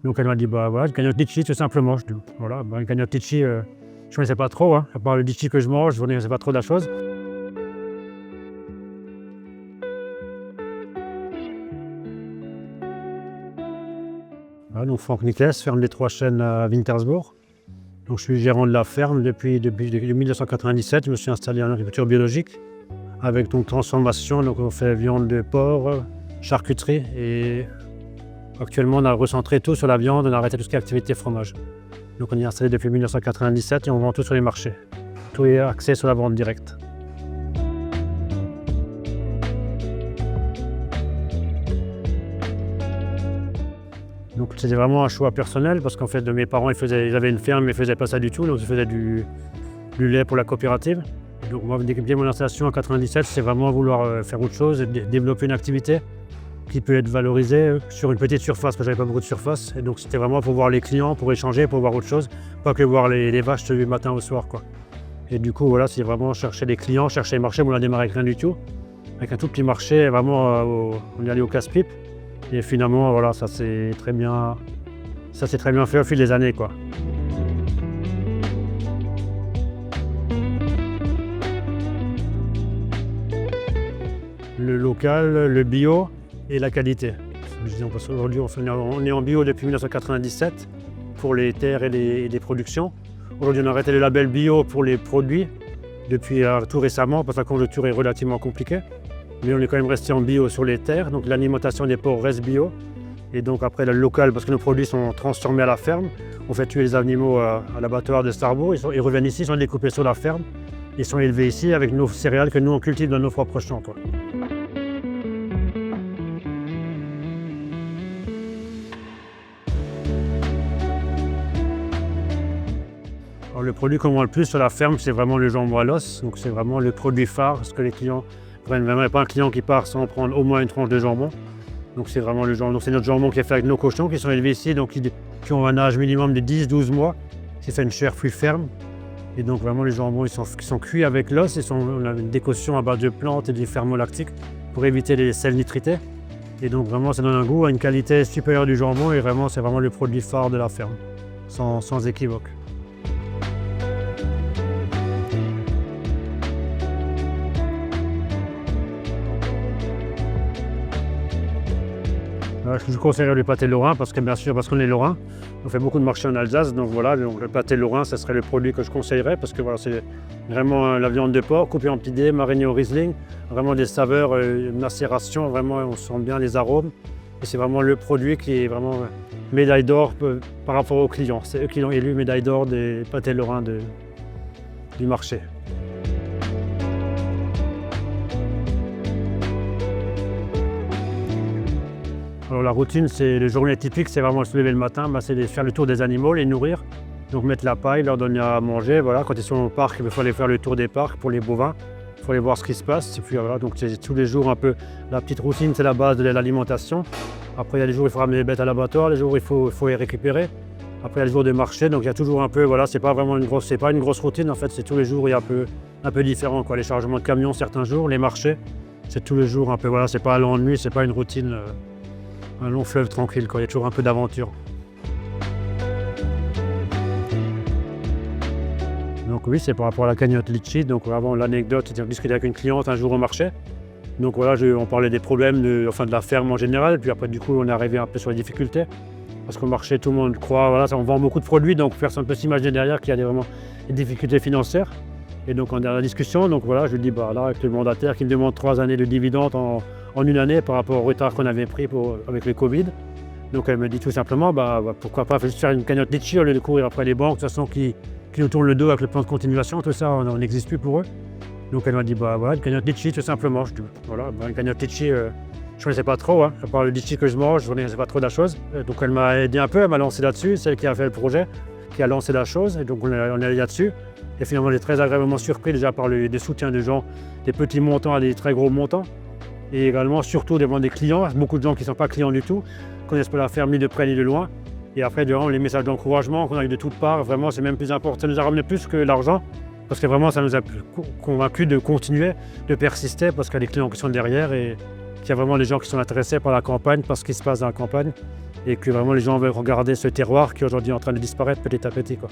Donc elle m'a dit, bah voilà, une cagnotte litchi tout simplement. Je dis, voilà, bah, une cagnotte litchi, je ne connaissais pas trop, hein. À part le litchi que je mange, je ne connaissais pas trop de la chose. Voilà, donc Franck Nickles, ferme des Trois Chênes à Wintersbourg. Donc je suis gérant de la ferme depuis 1997. Je me suis installé en agriculture biologique avec donc transformation. Donc on fait viande de porc, charcuterie et actuellement on a recentré tout sur la viande, on a arrêté tout ce qui est activité fromage. Donc on est installé depuis 1997 et on vend tout sur les marchés. Tout est axé sur la vente directe. Donc c'était vraiment un choix personnel parce qu'en fait mes parents ils avaient une ferme mais ils ne faisaient pas ça du tout, donc ils faisaient du lait pour la coopérative. Et donc moi dès mon installation en 1997, c'est vraiment vouloir faire autre chose et développer une activité qui peut être valorisée sur une petite surface parce que j'avais pas beaucoup de surface. Et donc c'était vraiment pour voir les clients, pour échanger, pour voir autre chose, pas que voir les vaches du matin au soir, quoi. Et du coup voilà, c'est vraiment chercher des clients, chercher les marchés. On a démarré avec rien du tout, avec un tout petit marché, vraiment on est allé au casse-pipe. Et finalement, voilà, ça s'est très bien fait au fil des années, quoi. Le local, le bio et la qualité. Parce qu'aujourd'hui, on est en bio depuis 1997 pour les terres et les productions. Aujourd'hui, on a arrêté le label bio pour les produits depuis tout récemment parce que la conjoncture est relativement compliquée. Mais on est quand même resté en bio sur les terres, donc l'alimentation des porcs reste bio. Et donc après le local, parce que nos produits sont transformés à la ferme, on fait tuer les animaux à l'abattoir de Starbourg, ils reviennent ici, ils sont découpés sur la ferme, ils sont élevés ici avec nos céréales que nous on cultive dans nos propres champs, quoi. Alors, le produit qu'on vend le plus sur la ferme, c'est vraiment le jambon à l'os, donc c'est vraiment le produit phare, parce que les clients prennent vraiment. Il n'y a pas un client qui part sans prendre au moins une tranche de jambon. Donc c'est vraiment le jambon. Donc c'est notre jambon qui est fait avec nos cochons qui sont élevés ici, donc qui ont un âge minimum de 10-12 mois. C'est fait une chair plus ferme. Et donc vraiment les jambons ils sont cuits avec l'os. On a une décoction à base de plantes et de fermolactiques pour éviter les sels nitrités. Et donc vraiment ça donne un goût, une qualité supérieure du jambon et vraiment c'est vraiment le produit phare de la ferme, sans équivoque. Je conseillerais le pâté lorrain parce qu'on est lorrain. On fait beaucoup de marchés en Alsace, donc voilà, donc le pâté lorrain, ce serait le produit que je conseillerais parce que voilà, c'est vraiment la viande de porc coupée en petits dés, marinée au Riesling, vraiment des saveurs, une macération, vraiment on sent bien les arômes. Et c'est vraiment le produit qui est vraiment médaille d'or par rapport aux clients. C'est eux qui l'ont élu médaille d'or des pâtés lorrains du marché. Alors la routine, c'est les journées typiques, c'est vraiment se lever le matin, c'est de faire le tour des animaux, les nourrir, donc mettre la paille, leur donner à manger. Voilà, quand ils sont au parc, il faut aller faire le tour des parcs pour les bovins, il faut aller voir ce qui se passe. Et puis voilà, donc c'est tous les jours un peu la petite routine, c'est la base de l'alimentation. Après il y a des jours où il faut ramener les bêtes à l'abattoir, les jours où il faut les récupérer. Après il y a les jours de marché, donc il y a toujours un peu, voilà, c'est pas une grosse routine en fait, c'est tous les jours il y a un peu différent, quoi. Les chargements de camions certains jours, les marchés, c'est tous les jours un peu, voilà, c'est pas à l'ennui, c'est pas une routine. Un long fleuve tranquille, quoi. Il y a toujours un peu d'aventure. Donc oui, c'est par rapport à la cagnotte litchi. Donc avant l'anecdote, c'était discuter avec une cliente un jour au marché. Donc voilà, on parlait des problèmes de la ferme en général. Puis après, du coup, on est arrivé un peu sur les difficultés. Parce qu'au marché, tout le monde croit, voilà, on vend beaucoup de produits, donc personne ne peut s'imaginer derrière qu'il y a vraiment des difficultés financières. Et donc on est dans la discussion, donc voilà, je lui dis, bah là, avec le mandataire qui me demande 3 années de dividendes en une année par rapport au retard qu'on avait pris avec le Covid. Donc elle me dit tout simplement, pourquoi pas juste faire une cagnotte litchi au lieu de courir après les banques, de toute façon, qui nous tournent le dos avec le plan de continuation, tout ça, on n'existe plus pour eux. Donc elle m'a dit, voilà, une cagnotte litchi tout simplement. Je dis, voilà, une cagnotte litchi, je ne connaissais pas trop, hein. À part le litchi que je mange, je ne connaissais pas trop de la chose. Donc elle m'a aidé un peu, elle m'a lancé là-dessus, celle qui a fait le projet, qui a lancé la chose, et donc on est allé là-dessus. Et finalement, on est très agréablement surpris déjà par des soutiens de gens, des petits montants à des très gros montants. Et également, surtout devant des clients, beaucoup de gens qui ne sont pas clients du tout, ne connaissent pas la ferme ni de près ni de loin. Et après, durant les messages d'encouragement qu'on a eu de toutes parts, vraiment, c'est même plus important. Ça nous a ramené plus que l'argent, parce que vraiment, ça nous a convaincus de continuer, de persister, parce qu'il y a des clients qui sont derrière et qu'il y a vraiment des gens qui sont intéressés par la campagne, par ce qui se passe dans la campagne. et que vraiment les gens veulent regarder ce terroir qui est aujourd'hui en train de disparaître petit à petit, quoi.